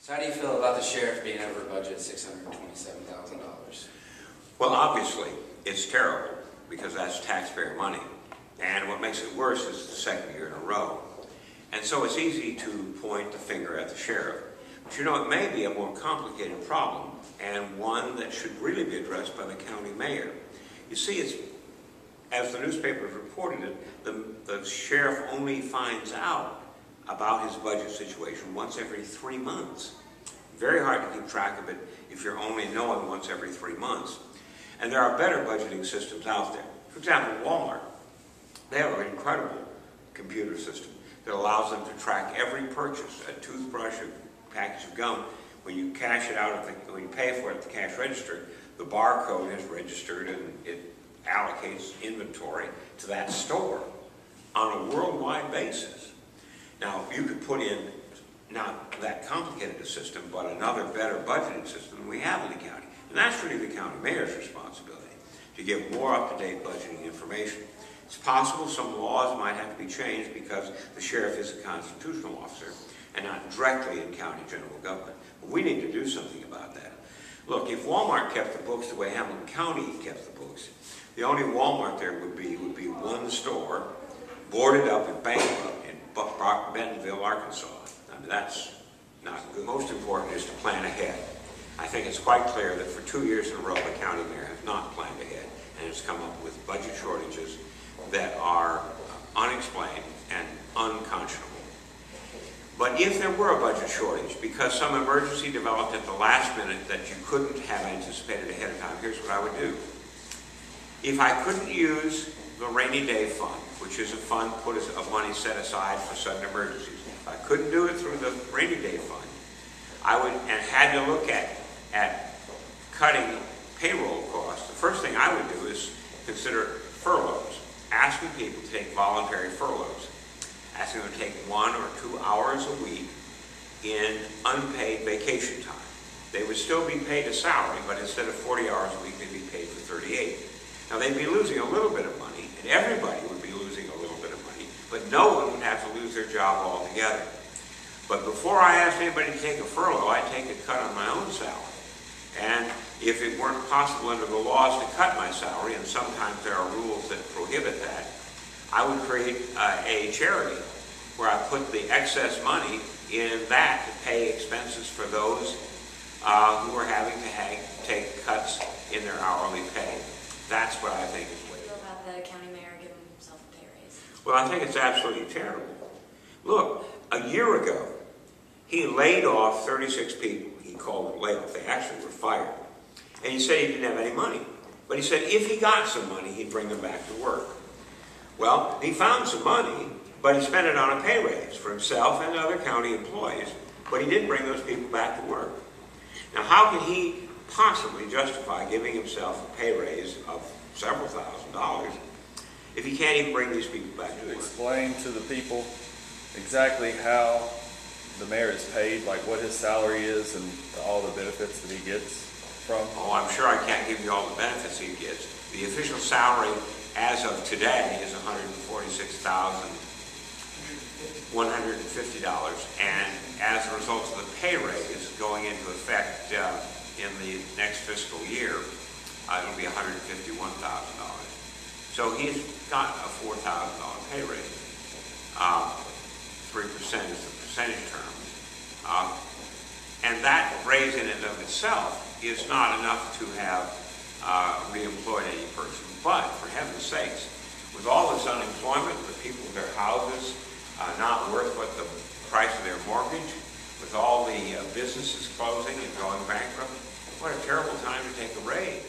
So how do you feel about the sheriff being over budget $627,000? Well, obviously, it's terrible because that's taxpayer money. And what makes it worse is the second year in a row. And so it's easy to point the finger at the sheriff. But you know, it may be a more complicated problem and one that should really be addressed by the county mayor. You see, it's, as the newspapers reported it, the sheriff only finds out about his budget situation once every 3 months. Very hard to keep track of it if you're only knowing once every 3 months. And there are better budgeting systems out there. For example, Walmart. They have an incredible computer system that allows them to track every purchase, a toothbrush, a package of gum. When you cash it out, when you pay for it at the cash register, the barcode is registered and it allocates inventory to that store on a worldwide basis. Now, you could put in not that complicated a system, but another better budgeting system than we have in the county. And that's really the county mayor's responsibility, to give more up-to-date budgeting information. It's possible some laws might have to be changed because the sheriff is a constitutional officer and not directly in county general government. But we need to do something about that. Look, if Walmart kept the books the way Hamilton County kept the books, the only Walmart there would be one store, boarded up and bankrupt in Bentonville, Arkansas. I mean, that's not good. Most important is to plan ahead. I think it's quite clear that for 2 years in a row, the county mayor has not planned ahead and has come up with budget shortages that are unexplained and unconscionable. But if there were a budget shortage because some emergency developed at the last minute that you couldn't have anticipated ahead of time, here's what I would do. If I couldn't use the rainy day fund, which is a fund of money set aside for sudden emergencies, if I couldn't do it through the rainy day fund, I would, and had to look at cutting payroll costs, the first thing I would do is consider furloughs, asking people to take voluntary furloughs, asking them to take 1 or 2 hours a week in unpaid vacation time. They would still be paid a salary, but instead of 40 hours a week, they'd be paid for 38. Now, they'd be losing a little bit of money, and everybody would be losing a little bit of money, but no one would have to lose their job altogether. But before I asked anybody to take a furlough, I'd take a cut on my own salary. And if it weren't possible under the laws to cut my salary, and sometimes there are rules that prohibit that, I would create a charity where I put the excess money in that to pay expenses for those who are having to take cuts in their hourly pay. That's what I think is What do you feel about the county mayor giving himself a pay raise? Well, I think it's absolutely terrible. Look, a year ago, he laid off 36 people. He called it layoff. They actually were fired. And he said he didn't have any money. But he said if he got some money, he'd bring them back to work. Well, he found some money, but he spent it on a pay raise for himself and other county employees, but he didn't bring those people back to work. Now, how can he possibly justify giving himself a pay raise of several $1,000s if he can't even bring these people back to work? Explain to the people exactly how the mayor is paid, like what his salary is and all the benefits that he gets from. Oh, I'm sure I can't give you all the benefits he gets. The official salary as of today is $146,150, and as a result of the pay raise going into effect in the next fiscal year, it'll be $151,000. So he's got a $4,000 pay raise. 3% is the percentage term. And that raise in and of itself is not enough to have re-employed any person. But, for heaven's sakes, with all this unemployment, with people with their houses not worth what the price of their mortgage, with all the businesses closing and going bankrupt, what a terrible time to take a raise.